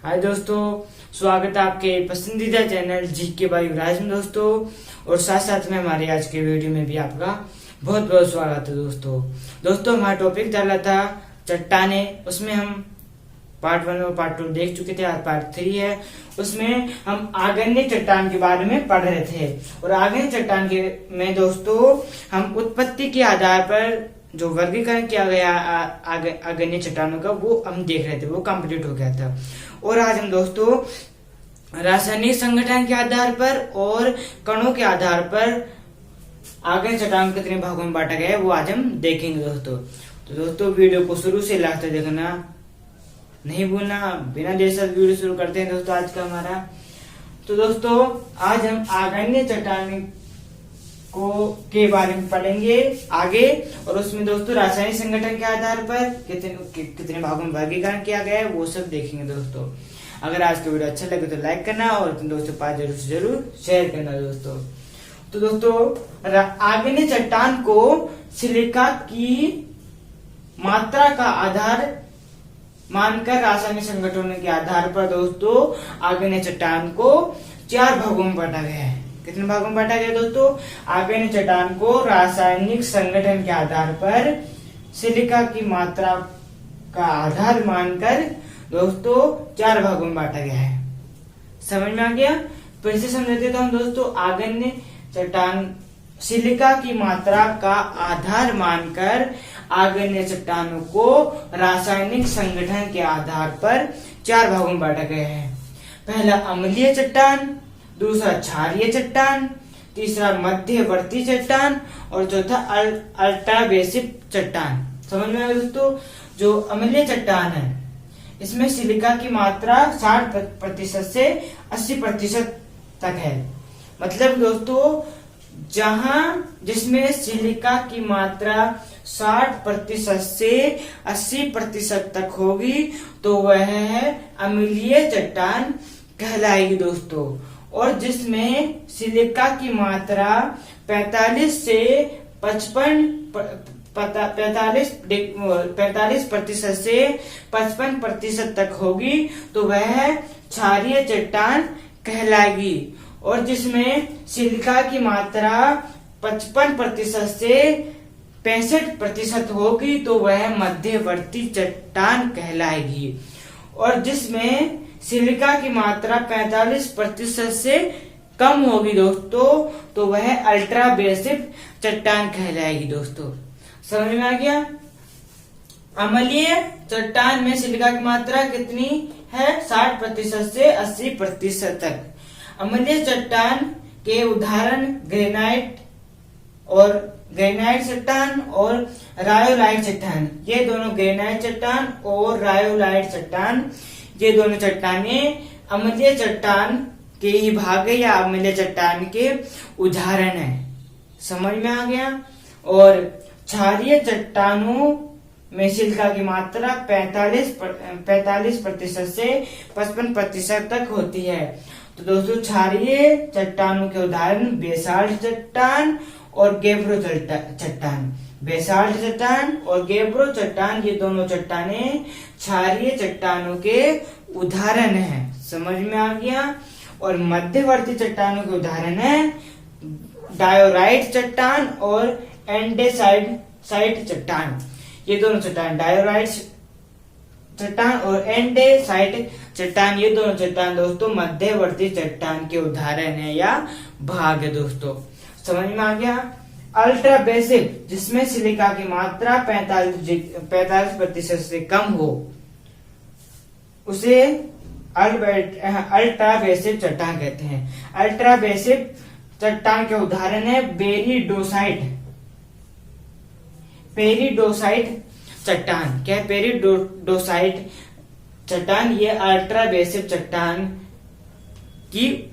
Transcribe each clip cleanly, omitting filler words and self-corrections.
हाय दोस्तों, स्वागत है आपके पसंदीदा चैनल जीके बाय युवराज में दोस्तों। और साथ साथ में हमारे आज के वीडियो में भी आपका बहुत बहुत स्वागत है दोस्तों। हमारा टॉपिक चल रहा था चट्टाने। उसमें हम पार्ट 1 और पार्ट 2 देख चुके थे। आज पार्ट 3 है। उसमें हम आग्नेय चट्टान के बारे में पढ़ रहे थे। और आग्नेय चट्टान के में दोस्तों हम उत्पत्ति के आधार पर जो वर्गीकरण किया गया आग्नेय चट्टानों का वो हम देख रहे थे, वो कंप्लीट हो गया था। और आज हम दोस्तों रासायनिक संगठन के आधार पर और कणों के आधार पर आग्नेय चट्टान कितने भागों में बांटा गया है वो आज हम देखेंगे दोस्तों। तो दोस्तों वीडियो को शुरू से लास्ट तक देखना नहीं भूलना। बिना देर से वीडियो शुरू करते हैं दोस्तों आज का हमारा। तो दोस्तों आज हम आग्नेय चट्टान के बारे में पढ़ेंगे आगे। और उसमें दोस्तों रासायनिक संगठन के आधार पर कितने भागों में वर्गीकरण किया गया है वो सब देखेंगे दोस्तों। अगर आज का वीडियो अच्छा लगे तो लाइक करना और अपने दोस्तों के पास जरूर शेयर करना दोस्तों। तो दोस्तों आग्नेय चट्टान को सिलिका की मात्रा का आधार मानकर रासायनिक संगठनों के आधार पर दोस्तों आग्नेय चट्टान को 4 भागों में बांटा गया है। कितने भागों में बांटा गया दोस्तों? आग्नेय चट्टान को रासायनिक संगठन के आधार पर सिलिका की मात्रा का आधार मानकर दोस्तों 4 भागों में बांटा गया है। समझ में आ गया? फिर से समझते तो हम दोस्तों आग्नेय चट्टान सिलिका की मात्रा का आधार मानकर आग्नेय चट्टानों को रासायनिक संगठन के आधार पर 4 भागों में बांटा गया है। पहला अम्लीय चट्टान, दूसरा क्षारीय चट्टान, तीसरा मध्यवर्ती चट्टान और चौथा अल्ट्राबेसिक चट्टान। समझ में आया दोस्तों? जो अम्लीय चट्टान है इसमें सिलिका की मात्रा 60% से 80% तक है। मतलब दोस्तों जिसमें सिलिका की मात्रा 60% से 80% तक होगी तो वह है अम्लीय चट्टान कहलाएगी दोस्तों। और जिसमें सिलिका की मात्रा 45 से 45% से 55% तक होगी तो वह क्षारीय चट्टान कहलाएगी। और जिसमें सिलिका की मात्रा 55% से 65% होगी तो वह मध्यवर्ती चट्टान कहलाएगी। और जिसमें सिलिका की मात्रा 45% से कम होगी दोस्तों तो वह अल्ट्राबेसिक चट्टान कहलाएगी दोस्तों। समझ में आ गया? अम्लीय चट्टान में सिलिका की मात्रा कितनी है? 60% से 80% तक। अम्लीय चट्टान के उदाहरण ग्रेनाइट चट्टान और रायोलाइट चट्टान। ये दोनों ग्रेनाइट चट्टान और रायोलाइट चट्टान ये दोनों चट्टाने अम्लीय चट्टान के ही भाग है या अम्लीय चट्टान के उदाहरण है। समझ में आ गया? और क्षारीय चट्टानों में सिलिका की मात्रा 45% से 55% तक होती है। तो दोस्तों क्षारीय चट्टानों के उदाहरण बेसाल्ट चट्टान और गेब्रो चट्टान। बेसाल्ट चट्टान और गेब्रो चट्टान ये दोनों चट्टाने क्षारीय चट्टानों के उदाहरण हैं। समझ में आ गया? और मध्यवर्ती चट्टानों के उदाहरण है डायोराइट चट्टान और एंडेसाइट चट्टान। ये दोनों चट्टान डायोराइट चट्टान और एंडेसाइट चट्टान ये दोनों चट्टान दोस्तों मध्यवर्ती चट्टान के उदाहरण है या भाग है दोस्तों। समझ में आ गया? अल्ट्राबेसिक जिसमें सिलिका की मात्रा 45% से कम हो उसे अल्ट्राबेसिक चट्टान कहते हैं। अल्ट्राबेसिक चट्टान के उदाहरण है पेरिडोसाइट चट्टान। क्या है पेरिडोसाइट चट्टान? ये अल्ट्राबेसिक चट्टान की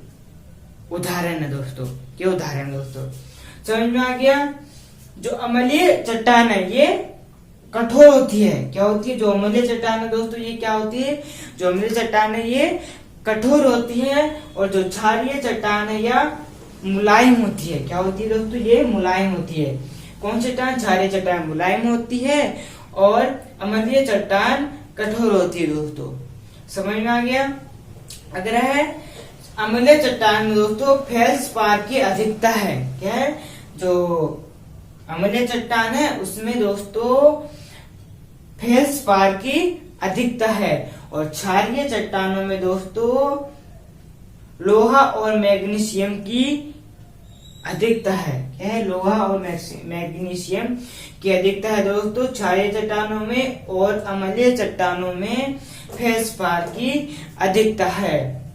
उदाहरण है दोस्तों। समझ में आ गया? जो अम्लीय चट्टान है ये कठोर होती है। क्या होती है? जो अम्लीय चट्टान है दोस्तों ये क्या होती है? जो अम्लीय चट्टान है ये कठोर होती है। और जो क्षारीय चट्टान है या मुलायम होती है। क्या होती है दोस्तों? ये मुलायम होती है। कौन चट्टान? क्षारीय चट्टान मुलायम होती है और अम्लीय चट्टान कठोर होती है दोस्तों। समझ में आ गया। अगला है अम्लीय चट्टान में दोस्तों फेल्सपार की अधिकता है। क्या है? जो अम्लीय चट्टान है उसमें दोस्तों फेल्सपार की अधिकता है। और क्षारीय चट्टानों में दोस्तों लोहा और मैग्नीशियम की अधिकता है। क्या है? लोहा और मैग्नीशियम की अधिकता है दोस्तों क्षारीय चट्टानों में, और अम्लीय चट्टानों में फेल्सपार की अधिकता है।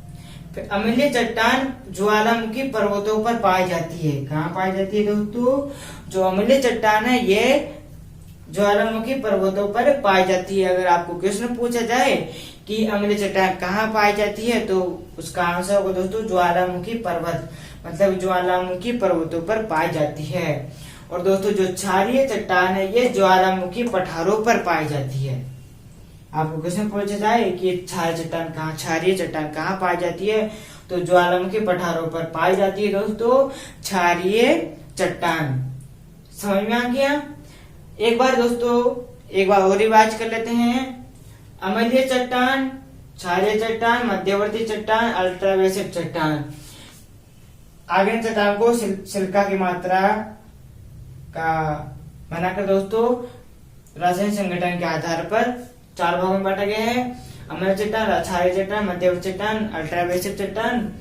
अम्लीय चट्टान ज्वालामुखी पर्वतों पर पाई जाती है। कहाँ पाई जाती है दोस्तों? जो अम्लीय चट्टान है ये ज्वालामुखी पर्वतों पर पाई जाती है। अगर आपको क्वेश्चन पूछा जाए कि अम्लीय चट्टान कहाँ पाई जाती है तो उसका आंसर होगा दोस्तों ज्वालामुखी पर्वत, मतलब ज्वालामुखी पर्वतों पर पाई जाती है। और दोस्तों जो क्षारीय चट्टान है ये ज्वालामुखी पठारों पर पाई जाती है। आपको क्वेश्चन पूछा जाए कि क्षारीय चट्टान कहाँ पाई जाती है तो ज्वालामुखी पठारों पर पाई जाती है दोस्तों क्षारीय चट्टान। समझ में आ गया? एक बार और रिवाइज कर लेते हैं। अम्लीय चट्टान, क्षारीय चट्टान, मध्यवर्ती चट्टान, अल्ट्रावेसिव चट्टान। आगे चट्टान को सिलिका की मात्रा का बनाकर दोस्तों रासायनिक संगठन के आधार पर 4 भागों में बांटा गया है। अम्लीय चट्टान, क्षारीय चट्टान, मध्यवर्ती चट्टान, अल्ट्रावेसिव चट्टान।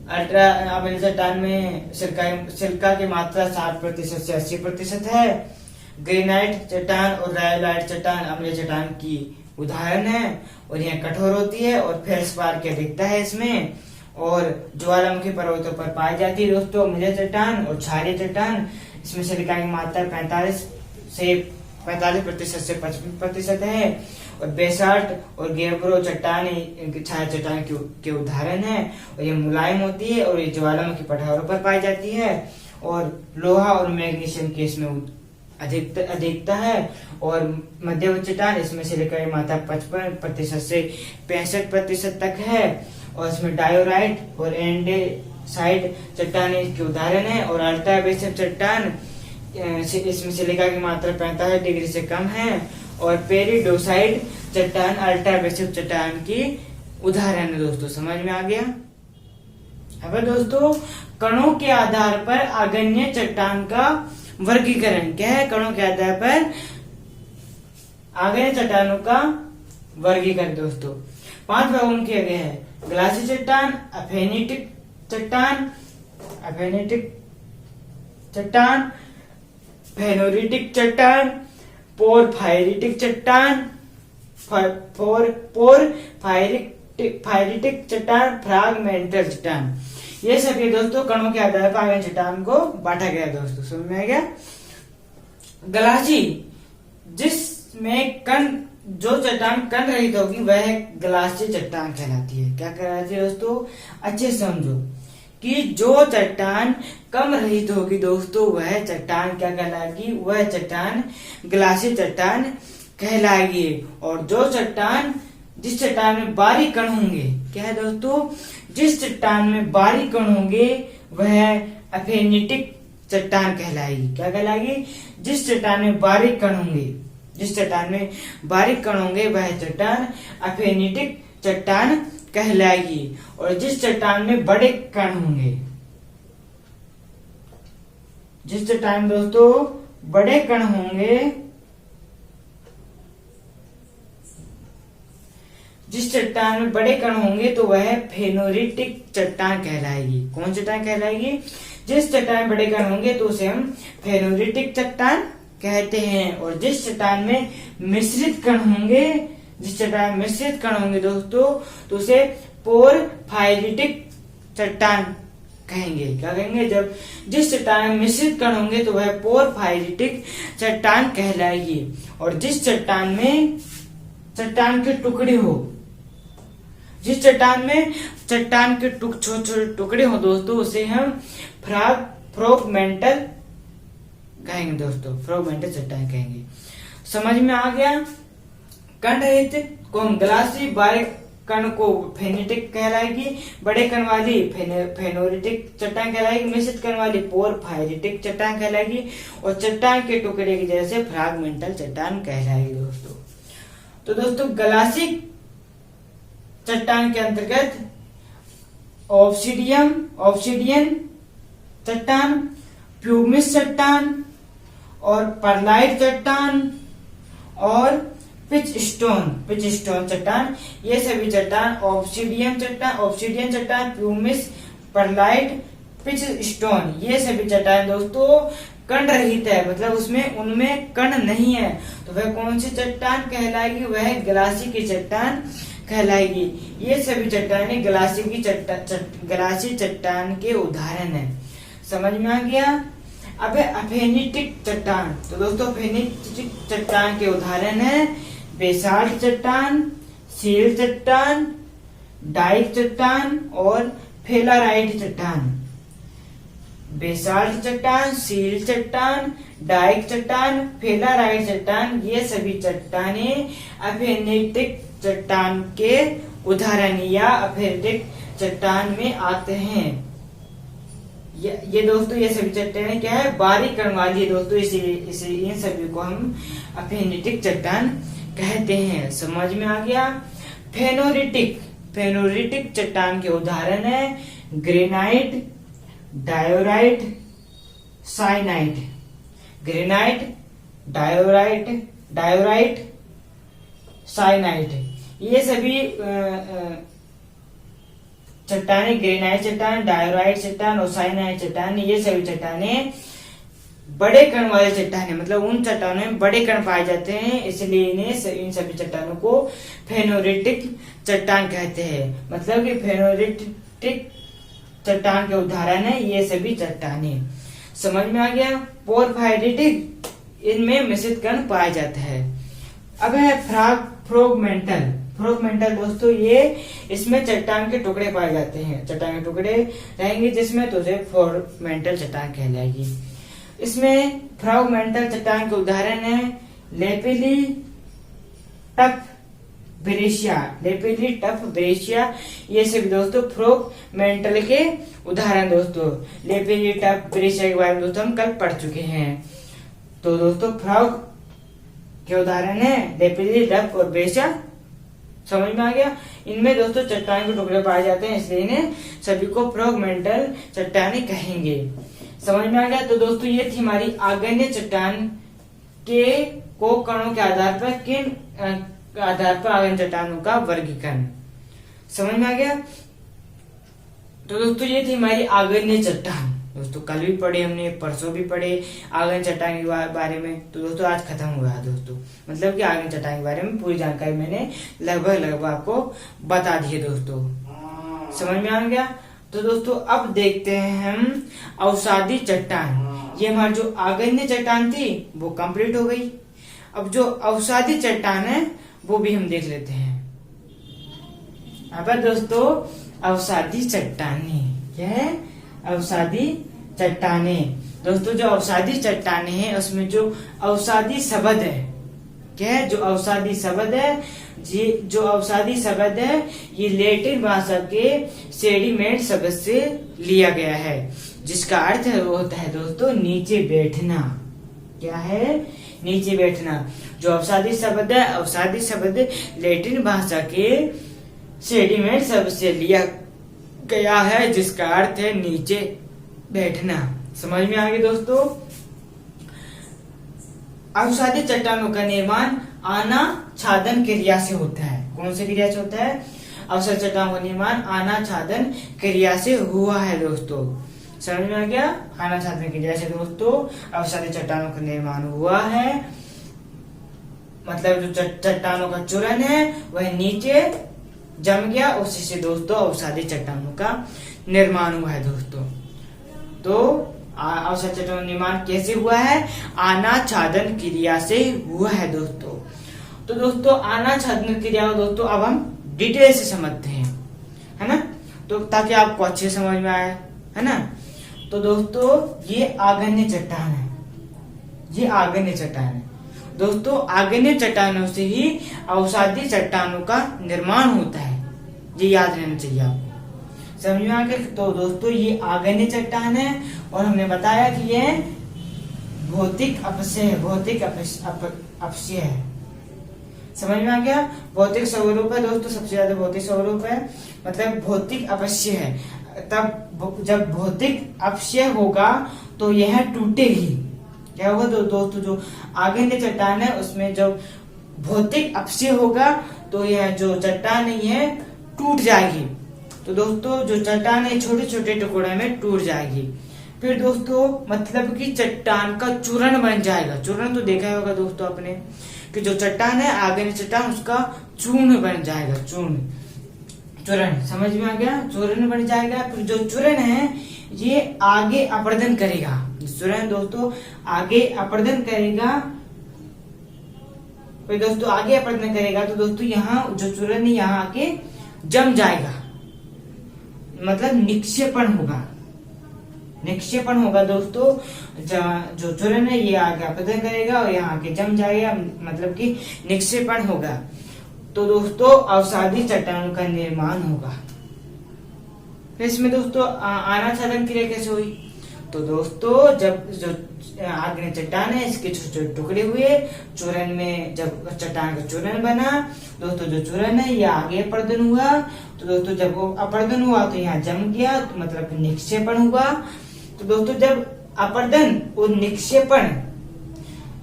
अम्लीय चट्टान में सिलिका की मात्रा 60% से 80% है। ग्रेनाइट चट्टान और रायोलाइट चट्टान अम्लीय चट्टान की उदाहरण है और यह कठोर होती है और फेल्सपार की अधिकता है इसमें, और ज्वालामुखी पर्वतों पर पाई जाती है दोस्तों अम्लीय चट्टान और क्षारीय चट्टान। इसमें सिलिका की मात्रा 45% से 55% है। और बेसाल्ट और गेब्रो चट्टान क्षारीय चट्टान के उदाहरण है और ये मुलायम होती है और ये ज्वालामुखी पठारों पर पाई जाती है। और लोहा और मैग्नीशियम की इसमें अधिकता है। और मध्यवर्ती चट्टान इसमें सिलिका की मात्रा 55% से 65% तक है। और इसमें डायोराइट और एंडेसाइट चट्टान के उदाहरण है। और अल्ट्रावेसिव चट्टान इसमें सिलिका की मात्रा 45 डिग्री से कम है। और पेरिडोसाइट चट्टान अल्ट्रावेसिव चट्टान की उदाहरण है दोस्तों। समझ में आ गया? अब दोस्तों कणों के आधार पर आग्नेय चट्टान का वर्गीकरण। क्या है? कणों के आधार पर आग्नेय चट्टानों का वर्गीकरण दोस्तों 5 भागों में किया गया है। ग्लासी चट्टान, अफेनिटिक चट्टान, फेनोरिटिक चट्टान, पोरफायरिटिक चट्टान, पोरफायरिटिक चट्टान, फ्रैगमेंटल चट्टान। ये सभी दोस्तों कणों के आधार पर आग्नेय चट्टान को बांटा गया दोस्तों। समझ में आ गया? ग्लासी, जिसमें जो चट्टान कण रहित होगी वह ग्लासी चट्टान कहलाती है। क्या कहलाती है दोस्तों? अच्छे समझो कि जो चट्टान कम रहित होगी दोस्तों वह चट्टान क्या कहलाएगी? वह चट्टान ग्लासी चट्टान कहलाएगी। और जिस चट्टान में बारीक कण होंगे, क्या है दोस्तों? जिस चट्टान में बारीक कण होंगे वह अफेनिटिक चट्टान कहलाएगी। क्या कहलाएगी? जिस चट्टान में बारीक कण होंगे वह चट्टान अफेनिटिक चट्टान कहलाएगी। और जिस चट्टान में बड़े कण होंगे, जिस चट्टान में दोस्तों बड़े कण होंगे, जिस चट्टान में बड़े कण होंगे तो वह फेनोरिटिक चट्टान कहलाएगी। कौन चट्टान कहलाएगी? जिस चट्टान में बड़े कण होंगे तो उसे हम फेनोरिटिक चट्टान कहते हैं। और जिस चट्टान में मिश्रित कण होंगे दोस्तों तो उसे पोरफायरिटिक चट्टान कहेंगे। क्या कहेंगे? जब जिस चट्टान में मिश्रित कण होंगे तो वह पोरफायरिटिक चट्टान कहलाएगी। और जिस चट्टान में चट्टान के टुकड़े हो, जिस चट्टान में चट्टान के छोटे टुकड़े हो दोस्तों उसे हम फ्रैगमेंटल कहेंगे दोस्तों, फ्रैगमेंटल चट्टान कहेंगे। समझ में आ गया? कण रहित को हम ग्लासी, बारीक कण को फेनिटिक कहलाएगी, बड़े कण वाली फेनोरिटिक चट्टान कहलाएगी, मिश्रित कण वाली पोरफायरिटिक चट्टान कहलाएगी और चट्टान के टुकड़े की जैसे फ्रैगमेंटल चट्टान कहलाएगी दोस्तों। तो दोस्तों ग्लासी चट्टान के अंतर्गत ऑब्सिडियन चट्टान, प्यूमिस चट्टान और परलाइट चट्टान और पिच स्टोन चट्टान, ये सभी चट्टान ऑब्सिडियन चट्टान, प्यूमिस, परलाइट, पिच स्टोन, ये सभी चट्टान दोस्तों कण रहित है, मतलब उनमें कण नहीं है। तो वह कौन सी चट्टान कहलाएगी? वह ग्लासी की चट्टान कहलाएगी। ये सभी चट्टानें ग्लासी चट्टान के उदाहरण है। समझ में आ गया? अब अफेनिटिक चट्टान। तो दोस्तों अफेनिटिक चट्टान के उदाहरण है बेसाल्ट चट्टान, सील चट्टान, डाइक चट्टान और फेलाराइट चट्टान। बेसाल्ट चट्टान, सील चट्टान, डाइक चट्टान, फेलाराइट चट्टान, ये सभी चट्टानें अफेनिटिक चट्टान के उदाहरण या अफेनिटिक चट्टान में आते हैं। ये दोस्तों ये सभी चट्टानें क्या है? बारीक कण वाली है दोस्तों, इसीलिए इन सभी को हम अफेनिटिक चट्टान कहते हैं। समझ में आ गया? फेनोरिटिक चट्टान के उदाहरण है ग्रेनाइट, डायोराइट, साइनाइट। ग्रेनाइट, डायोराइट, साइनाइट, ये सभी चट्टानें, ग्रेनाइट चट्टान, डायोराइट चट्टान और साइनाइट चट्टान, ये सभी चट्टानें बड़े कण वाले चट्टान है, मतलब उन चट्टानों में बड़े कण पाए जाते हैं, इसलिए इन सभी चट्टानों को फेनोरिटिक चट्टान कहते हैं। मतलब कि फेनोरिटिक चट्टान के उदाहरण है ये सभी चट्टानें। समझ में आ गया? पोरफाइरिटिक, इनमें मिश्रित कण पाया जाता है। अब है फ्रैगमेंटल दोस्तों, ये इसमें चट्टान के टुकड़े पाए जाते हैं, चट्टान के टुकड़े रहेंगे जिसमें तो फ्रैगमेंटल चट्टान कहलाएगी। इसमें फ्रैगमेंटल चट्टान के उदाहरण है लेपिली टफ ब्रेशिया, ये सभी दोस्तों फ्रैगमेंटल के उदाहरण दोस्तों। लेपिली टफ ब्रेशिया के बारे में दोस्तों हम कल पढ़ चुके हैं। तो दोस्तों फ्रॉग के उदाहरण है लेपिली टफ और ब्रेशिया। समझ में आ गया? इनमें दोस्तों चट्टान के टुकड़े पाए जाते हैं, इसलिए इन्हें सभी को फ्रैगमेंटल चट्टानें कहेंगे। समझ में आ गया? तो दोस्तों ये थी हमारी आग्नेय चट्टान के कणों के आधार पर किन आधार पर आग्नेय चट्टानों का वर्गीकरण। समझ में आ गया? तो दोस्तों ये थी हमारी आग्नेय चट्टान। दोस्तों कल भी पढ़े हमने, परसों भी पढ़े आग्नेय चट्टान के बारे में। तो दोस्तों आज खत्म हुआ है दोस्तों, मतलब कि आग्नेय चट्टान के बारे में पूरी जानकारी मैंने लगभग आपको बता दी है दोस्तों। समझ में आ गया? तो दोस्तों अब देखते हैं हम अवसादी चट्टान। ये हमारी जो आग्नेय चट्टान थी वो कंप्लीट हो गई। अब जो अवसादी चट्टान है वो भी हम देख लेते हैं। अब दोस्तों अवसादी चट्टानें क्या है? अवसादी चट्टानें दोस्तों, जो अवसादी चट्टानें हैं उसमें जो अवसादी शब्द है क्या है? जो अवसादी शब्द है ये लैटिन भाषा के सेडिमेंट शब्द से लिया गया है, जिसका अर्थ है वो होता है दोस्तों नीचे बैठना। क्या है? नीचे बैठना। जो अवसादी शब्द लैटिन भाषा के सेडिमेंट शब्द से लिया गया है, जिसका अर्थ है नीचे बैठना। समझ में आ गया दोस्तों? अवसादी चट्टानों का निर्माण आनाछादन क्रिया से होता है। कौन सी क्रिया से होता है? अवसादी चट्टानों का निर्माण आनाछादन क्रिया से हुआ है दोस्तों। समझ में आ गया? आनाछादन क्रिया से दोस्तों अवसादी चट्टानों का निर्माण हुआ है। मतलब जो चट्टानों का चूर्ण है वह नीचे जम गया, उसी से दोस्तों अवसादी चट्टानों का निर्माण हुआ है दोस्तों। तो अवसादी चट्टानों का निर्माण कैसे हुआ है? आनाछादन क्रिया से हुआ है दोस्तों। तो दोस्तों आनाछादन क्रिया को दोस्तों अब हम डिटेल से समझते हैं, है ना, तो ताकि आपको अच्छे समझ में आए, है ना। तो दोस्तों ये आग्नेय चट्टान है, ये आग्नेय चट्टान है दोस्तों। आग्नेय चट्टानों से ही अवसादी चट्टानों का निर्माण होता है, ये याद रहना चाहिए आपको। समझ में आ गया? तो दोस्तों ये आग्नेय चट्टान है और हमने बताया कि ये भौतिक अपक्षय है। समझ में आ गया। भौतिक स्वरूप है दोस्तों, सबसे ज्यादा भौतिक स्वरूप है, मतलब भौतिक अवश्य है। तब जब भौतिक अवश्य होगा तो यह टूटेगी। क्या होगा दोस्तों, जो आगे चट्टान है उसमें जब भौतिक अवश्य होगा तो यह जो चट्टान है टूट जाएगी। तो दोस्तों जो चट्टान है छोटे छोटे टुकड़े में टूट जाएगी। फिर दोस्तों मतलब कि चट्टान का चूर्ण बन जाएगा। चूर्ण तो देखा होगा दोस्तों आपने कि जो चट्टान है आगे चट्टान उसका चूर्ण बन जाएगा। चूर्ण समझ में आ गया, चूर्ण बन जाएगा। फिर जो चूर्ण है ये आगे अपर्दन करेगा। चूर्ण दोस्तों आगे अपर्दन करेगा। फिर दोस्तों आगे अपर्दन करेगा तो दोस्तों यहाँ जो चूर्ण है यहाँ आके जम जाएगा, मतलब निक्षेपण होगा। निक्षेपण होगा दोस्तों, जो चूर्ण है ये आगे अपर्दन करेगा और यहाँ आके जम जाएगा, मतलब कि निक्षेपण होगा। तो दोस्तों अवसादी चट्टानों का निर्माण होगा। फिर इसमें दोस्तों आना छादन क्रिया कैसे हुई? तो दोस्तों जब जो आग्नेय चट्टान है इसके छोटे छोटे टुकड़े हुए, चूर्ण में जब चट्टान का चूर्ण बना दोस्तों, जो चूर्ण है ये आगे अपर्दन हुआ। तो दोस्तों जब वो अपर्दन हुआ तो यहाँ जम गया, तो मतलब निक्षेपण हुआ। तो दोस्तों जब अपर्दन और निक्षेपण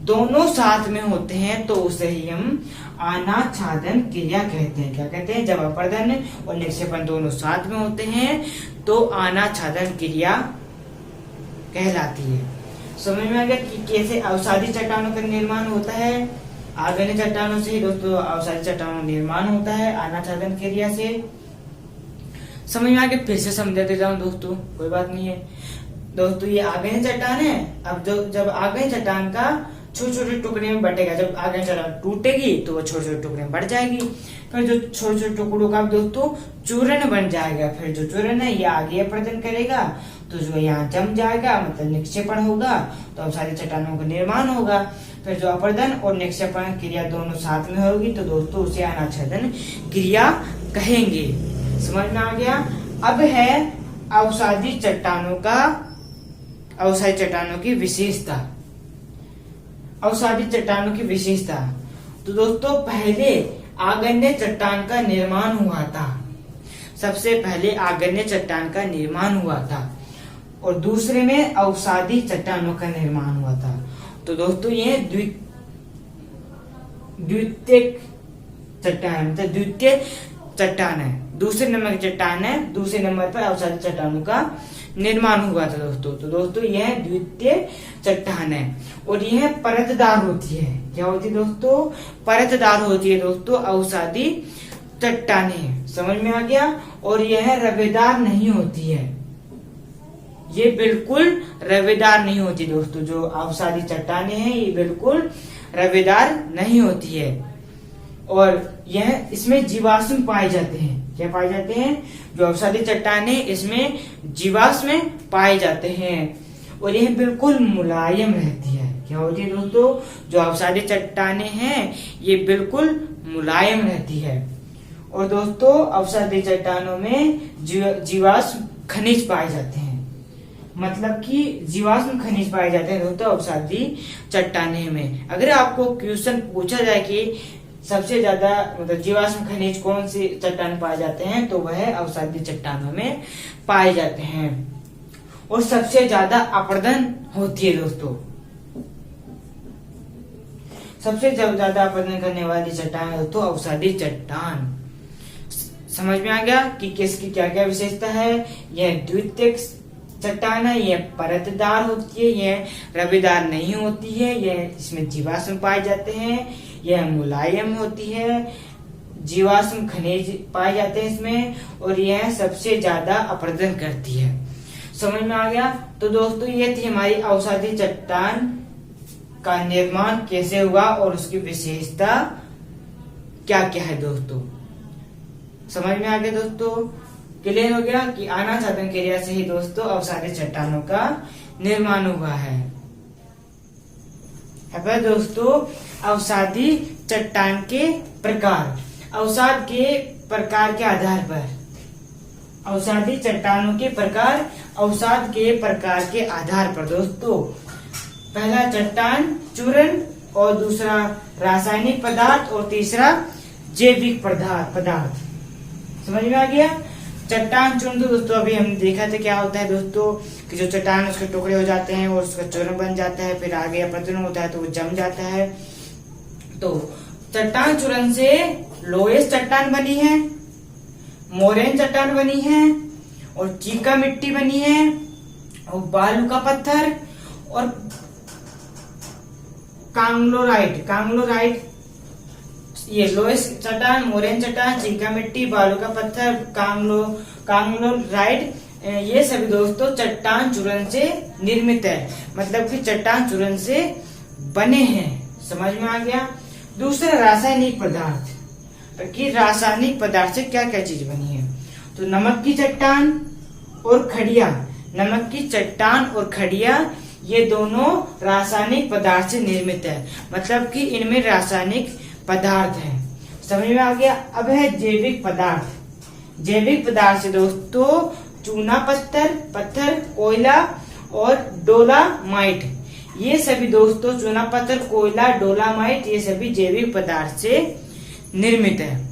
दोनों साथ में होते हैं तो उसे ही हम आनाच्छादन क्रिया कहते हैं। क्या कहते हैं? जब अपर्दन और निक्षेपण दोनों साथ में होते हैं तो आनाच्छादन क्रिया कहलाती है। समझ में आ गया कि कैसे अवसादी चट्टानों का निर्माण होता है। आग्नेय चट्टानों से ही दोस्तों अवसादी चट्टानों का निर्माण होता है आनाच्छादन क्रिया से। समझ में आ गया, फिर से समझा देता हूँ दोस्तों, कोई बात नहीं है। दोस्तों ये आग्नेय चट्टान है। अब जब आग्नेय चट्टान का छोटे छोटे टुकड़े में बटेगा, जब आग्नेय चट्टान टूटेगी तो वो छोटे छोटे टुकड़े में बढ़ जाएगी। फिर जो छोटे छोटे टुकड़ों का दोस्तों चूर्ण बन जाएगा। फिर जो चूर्ण है ये आगे अपर्दन करेगा तो जो यहाँ जम जाएगा, मतलब निक्षेपण होगा, तो अवसादी चट्टानों का निर्माण होगा। फिर जो अपर्दन और निक्षेपण क्रिया दोनों साथ में होगी तो दोस्तों उसे आनाच्छादन क्रिया कहेंगे। समझ में आ गया। अब है अवसादी चट्टानों की विशेषता। अवसादी चट्टानों की विशेषता, तो दोस्तों पहले आग्नेय चट्टान का निर्माण हुआ था। सबसे पहले आग्नेय चट्टान का निर्माण हुआ था और दूसरे में अवसादी चट्टानों का निर्माण हुआ था। तो दोस्तों ये द्वितीय चट्टान, मतलब द्वितीय चट्टान है, दूसरे नंबर की चट्टान है। दूसरे नंबर पर अवसादी चट्टानों का निर्माण हुआ था दोस्तों। तो दोस्तों यह द्वितीय चट्टान है और यह परतदार होती है। क्या होती है दोस्तों? परतदार होती है दोस्तों अवसादी चट्टानें। समझ में आ गया। और यह रवेदार नहीं होती है, ये बिल्कुल रवेदार नहीं होती दोस्तों। जो अवसादी चट्टानें हैं ये बिल्कुल रवेदार नहीं होती है और यह इसमें जीवाश्म पाए जाते हैं। क्या पाए जाते हैं? जो अवसादी चट्टानें इसमें जीवाश्म पाए जाते हैं और यह बिल्कुल मुलायम रहती है। क्या होती है दोस्तों? जो अवसादी चट्टानें हैं ये बिल्कुल मुलायम रहती है। और दोस्तों अवसादी चट्टानों में जीवाश्म खनिज पाए जाते हैं, मतलब कि जीवाश्म खनिज पाए जाते हैं दोस्तों अवसादी चट्टानें में। अगर आपको क्वेश्चन पूछा जाए कि सबसे ज्यादा मतलब जीवाश्म खनिज कौन सी चट्टान पाए जाते हैं, तो वह अवसादी चट्टानों में पाए जाते हैं और सबसे ज्यादा अपर्दन होती है दोस्तों। सबसे ज्यादा अपर्दन करने वाली चट्टान है दोस्तों अवसादी चट्टान। समझ में आ गया कि किसकी क्या क्या विशेषता है। यह द्वितीय चट्टान है, यह परतदार होती है, यह रवेदार नहीं होती है, यह इसमें जीवाश्म पाए जाते हैं, यह मुलायम होती है, जीवाश्म खनिज पाए जाते हैं इसमें और यह सबसे ज्यादा अपर्दन करती है। समझ में आ गया। तो दोस्तों ये थी हमारी अवसादी चट्टान का निर्माण कैसे हुआ और उसकी विशेषता क्या क्या है दोस्तों। समझ में आ गया दोस्तों, क्लियर हो गया कि आनाच्छादन क्रिया से ही दोस्तों अवसादी चट्टानों का निर्माण हुआ है। अब दोस्तों अवसादी चट्टान के प्रकार। अवसाद के प्रकार के आधार पर अवसादी चट्टानों के प्रकार, अवसाद के प्रकार के आधार पर दोस्तों पहला चट्टान चूर्ण, और दूसरा रासायनिक पदार्थ और तीसरा जैविक पदार्थ। समझ में आ गया। चट्टान चूर्ण तो दोस्तों अभी हमने देखा था क्या होता है दोस्तों, कि जो चट्टान उसके टुकड़े हो जाते हैं और उसका चूर्ण बन जाता है, फिर आगे अपघटन होता है तो वो जम जाता है। तो चट्टान चूर्ण से लोएस चट्टान बनी है, मोरेन चट्टान बनी है, और चीका मिट्टी बनी है, और बालू का पत्थर, और कांगलोराइट, ये लोएस चट्टान, मोरेन चट्टान, चीका मिट्टी, बालू का पत्थर, कांगलोराइट, ये सभी दोस्तों चट्टान चूर्ण से निर्मित है, मतलब कि चट्टान चूर्ण से बने हैं। समझ में आ गया। दूसरा रासायनिक पदार्थ, कि रासायनिक पदार्थ से क्या क्या चीज बनी है। तो नमक की चट्टान और खड़िया, नमक की चट्टान और खड़िया ये दोनों रासायनिक पदार्थ से निर्मित है, मतलब कि इनमें रासायनिक पदार्थ है। समझ में आ गया। अब है जैविक पदार्थ। जैविक पदार्थ से दोस्तों चूना पत्थर, कोयला और डोलामाइट, ये सभी दोस्तों चूना पत्थर, कोयला, डोलामाइट ये सभी जैविक पदार्थ से निर्मित है।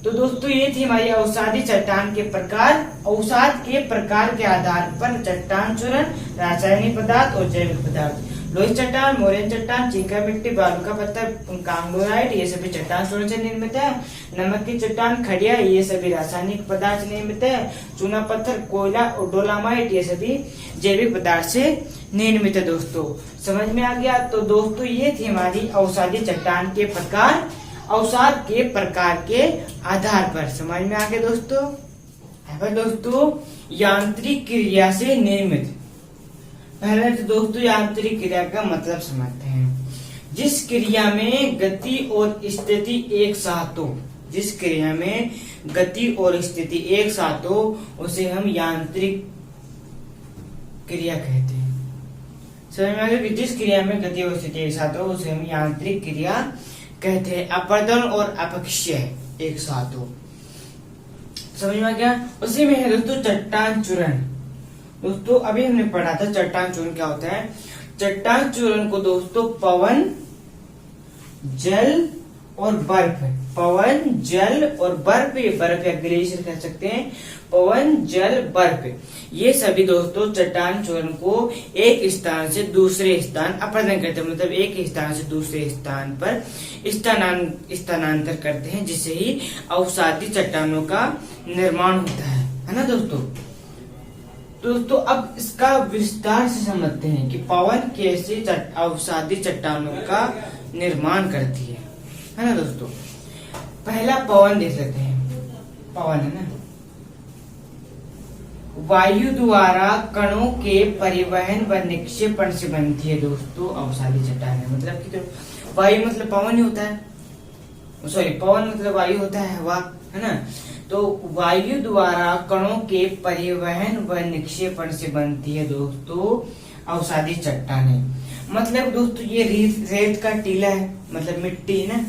तो दोस्तों ये थी हमारी अवसादी चट्टान के प्रकार। अवसाद के प्रकार के आधार पर चट्टान चूर्ण, रासायनिक पदार्थ और जैविक पदार्थ। लोही चट्टान, मोरेन चट्टान, चीका मिट्टी, बालू का पत्थर, कांगलोराइट ये सभी चट्टान चूर्ण से निर्मित है। नमक की चट्टान, खड़िया ये सभी रासायनिक पदार्थ से निर्मित है। चूना पत्थर, कोयला और डोलामाइट ये सभी जैविक पदार्थ से निर्मित है। दोस्तों समझ में आ गया। तो दोस्तों ये थी हमारी अवसादी चट्टान के प्रकार, अवसाद के प्रकार के आधार पर। समझ में आ गया दोस्तों। दोस्तों यांत्रिक क्रिया से निर्मित, पहले तो दोस्तों यांत्रिक क्रिया का मतलब समझते हैं। जिस क्रिया में गति और स्थिति एक साथ हो, जिस क्रिया में गति और स्थिति एक साथ हो उसे हम यांत्रिक क्रिया कहते हैं। समझ में आ गया कि जिस क्रिया में गति और स्थिति एक साथ हो उसे हम यांत्रिक क्रिया कहते हैं। अपवर्तन और अपक्षय एक साथ हो। समझ में आ गया। उसी में है दोस्तों चट्टान चूर्ण। दोस्तों अभी हमने पढ़ा था चट्टान चूर्ण क्या होता है। चट्टान चूर्ण को दोस्तों पवन, जल और बर्फ, पवन, जल और बर्फ, ये बर्फ या ग्लेशियर कह सकते हैं। पवन, जल, बर्फ ये सभी दोस्तों चट्टान चूर्ण को एक स्थान से दूसरे स्थान अपवर्तन करते हैं, मतलब एक स्थान से दूसरे स्थान पर स्थानांतर करते हैं, जिससे ही अवसादी चट्टानों का निर्माण होता है ना दोस्तों। दोस्तों अब इसका विस्तार से समझते हैं कि पवन कैसे अवसादी चट्टानों का निर्माण करती है ना दोस्तों। पहला पवन देख लेते हैं। पवन है ना, वायु द्वारा कणों के परिवहन व निक्षेपण से बनती है दोस्तों अवसादी चट्टानें। मतलब कि तो वायु मतलब पवन ही होता है, सॉरी पवन मतलब वायु होता है, हवा है ना। तो वायु द्वारा कणों के परिवहन व निक्षेपण से बनती है दोस्तों अवसादी चट्टानें। मतलब दोस्तों ये रेत का टीला है, मतलब मिट्टी है ना,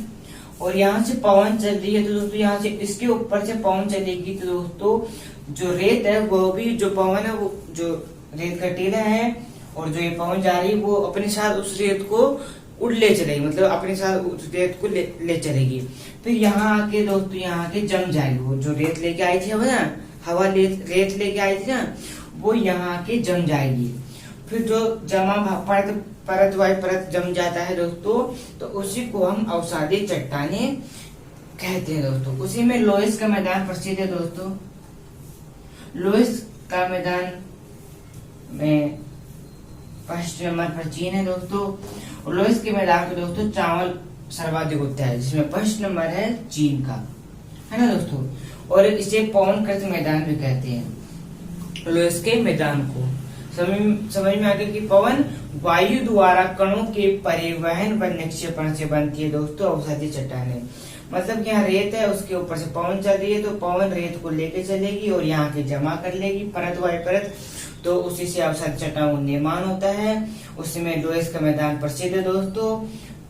और यहाँ से पवन चल रही है तो दोस्तों यहाँ से इसके ऊपर से पवन चलेगी तो दोस्तों जो रेत है वो भी, जो पवन है वो जो रेत का टीला है और जो ये पवन जा रही है वो अपने साथ उस रेत को उड़ ले चलेगी, मतलब अपने साथ उस रेत को ले चलेगी। फिर यहाँ आके दोस्तों यहाँ आके जम जाएगी, वो जो रेत लेके आई थी ना, हवा रेत लेके आई थी ना, वो यहाँ आके जम जाएगी। फिर जो जमा परत वाली परत जम जाता है दोस्तों, तो उसी को हम अवसादी चट्टानें कहते हैं दोस्तों। उसी में लोइस का मैदान प्रसिद्ध है दोस्तों। लोइस का मैदान में फर्स्ट नंबर पर चीन है दोस्तों। और लोइस के मैदान पे दोस्तों चावल सर्वाधिक होता है, जिसमें फर्स्ट नंबर है चीन का, है ना दोस्तों। और इसे पवन कृत मैदान भी कहते हैं लोइस के मैदान को। समझ में आ गया कि पवन वायु द्वारा कणों के परिवहन व निक्षेपण से बनती है दोस्तों अवसादी चट्टानें। मतलब कि यहाँ रेत है, उसके ऊपर से पवन चल रही है तो पवन रेत को लेके चलेगी और यहाँ के जमा कर लेगी परत वाई परत, तो उसी से अवसादी चट्टानों का निर्माण होता है। उसमें लोइस का मैदान प्रसिद्ध है दोस्तों।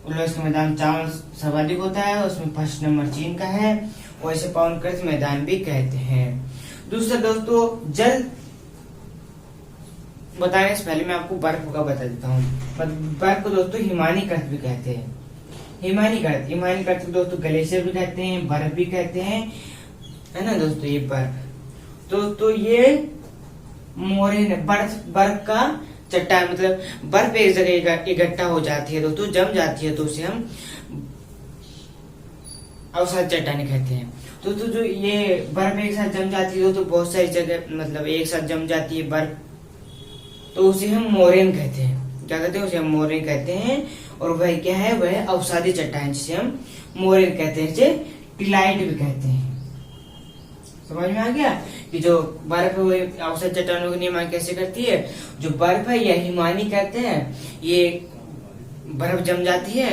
लोइस का मैदान चावल सर्वाधिक होता है, उसमें फर्स्ट नंबर चीन का है, और इसे पवन कृत मैदान भी कहते हैं। दूसरा दोस्तों जल बताने से पहले मैं आपको बर्फ का बता देता हूँ। बर्फ को दोस्तों हिमानी कृत भी कहते हैं, हिमानी गर्त को दोस्तों ग्लेशियर भी कहते हैं, बर्फ भी कहते हैं, है ना दोस्तों। ये बर्फ दोस्तों ये मोरेन बर्फ का चट्टान, मतलब बर्फ एक जगह इकट्ठा हो जाती है दोस्तों, जम जाती है तो उसे हम अवसादी चट्टाने कहते हैं। दोस्तों जो ये बर्फ एक साथ जम जाती है दोस्तों, बहुत सारी जगह मतलब एक साथ जम जाती है बर्फ, तो उसे हम मोरेन कहते हैं। क्या कहते हैं? उसे हम मोरेन कहते हैं। और वह क्या है? वह अवसादी चट्टान जिसे हम मोरेन कहते हैं, जिसे टिलाइट भी कहते हैं। समझ में आ गया कि जो बर्फ है वो अवसादी चट्टानों का निर्माण कैसे करती है। जो बर्फ है यह हिमानी कहते हैं, ये बर्फ जम जाती है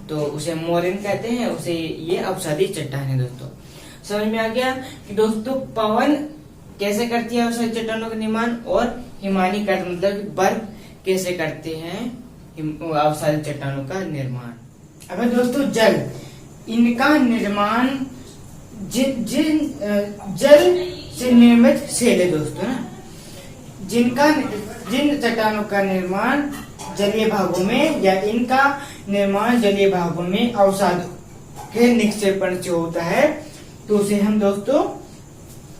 तो उसे मोरेन कहते हैं, उसे ये अवसादी चट्टान है दोस्तों। समझ में आ गया कि दोस्तों पवन कैसे करती है अवसादी चट्टानों का निर्माण, और हिमानी का मतलब बर्फ कैसे करते हैं अवसादी चट्टानों का निर्माण। अब दोस्तों जल, इनका निर्माण जल से निर्मित सेल है दोस्तों ना, जिन चट्टानों का निर्माण जलीय भागों में या इनका निर्माण जलीय भागों में अवसाद के निक्षेपण से होता है तो उसे हम दोस्तों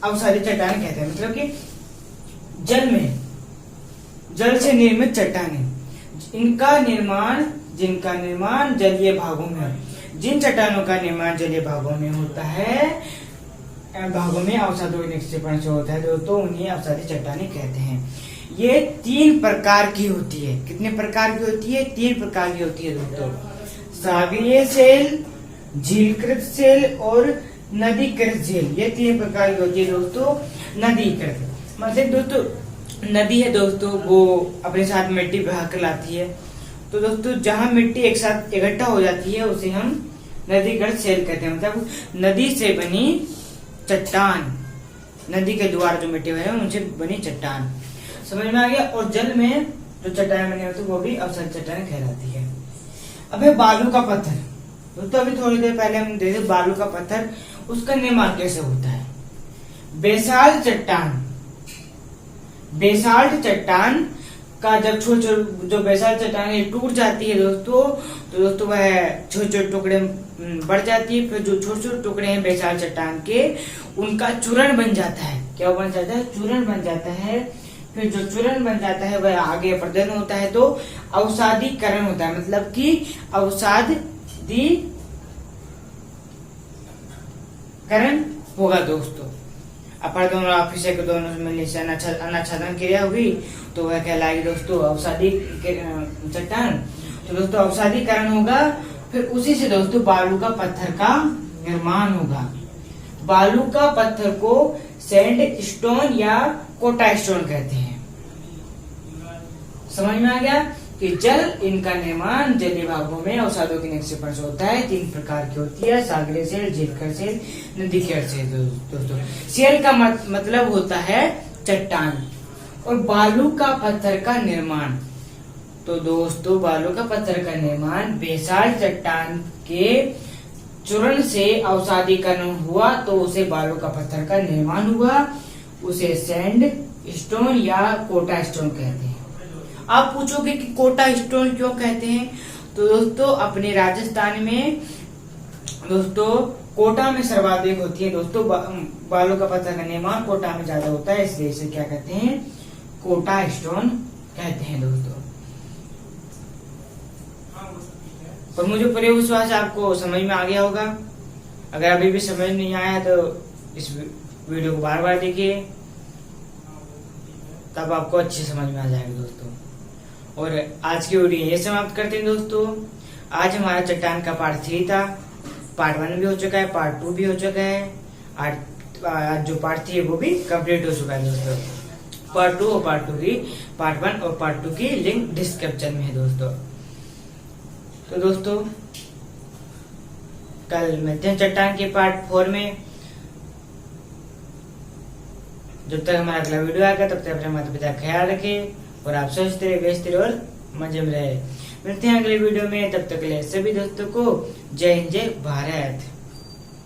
अवसादी चट्टान कहते हैं। मतलब कि जल से निर्मित चट्टानें, जिनका निर्माण जलीय भागों में, जिन चट्टानों का निर्माण जलीय भागों में होता है, भागों में अवसादों के निक्षेपण से होता है दोस्तों, उन्हें अवसादी चट्टानें कहते हैं। ये 3 प्रकार की होती है। कितने प्रकार की होती है? 3 प्रकार की होती है दोस्तों। सागरीय सेल, झीलकृत सेल और नदीकृत सेल, ये 3 प्रकार की होती है दोस्तों। नदीकृत मतलब दोस्तों नदी है दोस्तों, वो अपने साथ मिट्टी बहा कर लाती है, तो दोस्तों जहां मिट्टी एक साथ इकट्ठा हो जाती है उसे हम नदीकृत सेल कहते हैं। मतलब नदी से बनी चट्टान, नदी के द्वारा जो मिट्टी है उनसे बनी चट्टान। समझ में आ गया। और जल में जो चट्टान बनी होती है वो भी अवसादी चट्टान कहलाती है। अब है बालू का पत्थर दोस्तों, अभी थोड़ी देर पहले हम देखे बालू का पत्थर, उसका निर्माण कैसे होता है। बेसाल्ट चट्टान का जब जो बेसाल्ट चट्टान टूट जाती है दोस्तों, तो दोस्तों वह छोटे टुकड़े बढ़ जाती है, फिर जो छोटे टुकड़े हैं बेसाल्ट चट्टान के, उनका चूर्ण बन जाता है। क्या बन जाता है? चूर्ण बन जाता है। फिर जो चूर्ण बन जाता है वह आगे प्रदन होता है तो अवसादीकरण होता है, मतलब कि अवसादीकरण होगा दोस्तों। अपर दोनों ऑफिसर के दोनों मिलने से अनाच्छादन क्रिया हुई तो वह कहलाएगी दोस्तों अवसादी चट्टान। तो दोस्तों अवसादीकरण होगा, फिर उसी से दोस्तों बालू का पत्थर का निर्माण होगा। बालू का पत्थर को सैंड स्टोन या कोटा स्टोन कहते हैं। समझ में आ गया कि जल, इनका निर्माण जलीय भागों में अवसादों के निक्षेपण से होता है। 3 प्रकार की होती है, सागरीय सेल, झीलकृत सेल, नदीकृत सेल दोस्तों। सेल का मतलब होता है चट्टान, और बालू का पत्थर का निर्माण, तो दोस्तों बालू का पत्थर का निर्माण बेसाल्ट चट्टान के चूर्ण से अवसादीकरण हुआ तो उसे बालू का पत्थर का निर्माण हुआ, उसे सैंड स्टोन या कोटा स्टोन कहते हैं। आप पूछोगे कि कोटा स्टोन क्यों कहते हैं, तो दोस्तों अपने राजस्थान में दोस्तों कोटा में सर्वाधिक होती है दोस्तों बालू का पत्थर का निर्माण कोटा में ज्यादा होता है, इसलिए इसे क्या कहते हैं? कोटा स्टोन कहते हैं दोस्तों। और मुझे पूरे विश्वास आपको समझ में आ गया होगा। अगर अभी भी समझ नहीं आया तो इस वीडियो को बार बार देखिए, तब आपको अच्छी समझ में आ जाएगा दोस्तों। और आज की वीडियो ये समाप्त करते हैं दोस्तों। आज हमारा चट्टान का पार्ट 3 था, पार्ट 1 भी हो चुका है, पार्ट 2 भी हो चुका है, आज जो पार्ट 3 है वो भी कंप्लीट हो चुका है दोस्तों। पार्ट 2 और पार्ट 2 की, पार्ट 1 और पार्ट 2 की लिंक डिस्क्रिप्शन में है दोस्तों। तो दोस्तों कल मिलते हैं चट्टान के पार्ट 4 में। जब तक हमारा अगला वीडियो आएगा तब तक अपने माता पिता का ख्याल रखें और आप स्वस्थ रहे, व्यस्त रहे और मजे में रहे। मिलते हैं अगले वीडियो में, तब तक के लिए सभी दोस्तों को जय हिंद, जय भारत।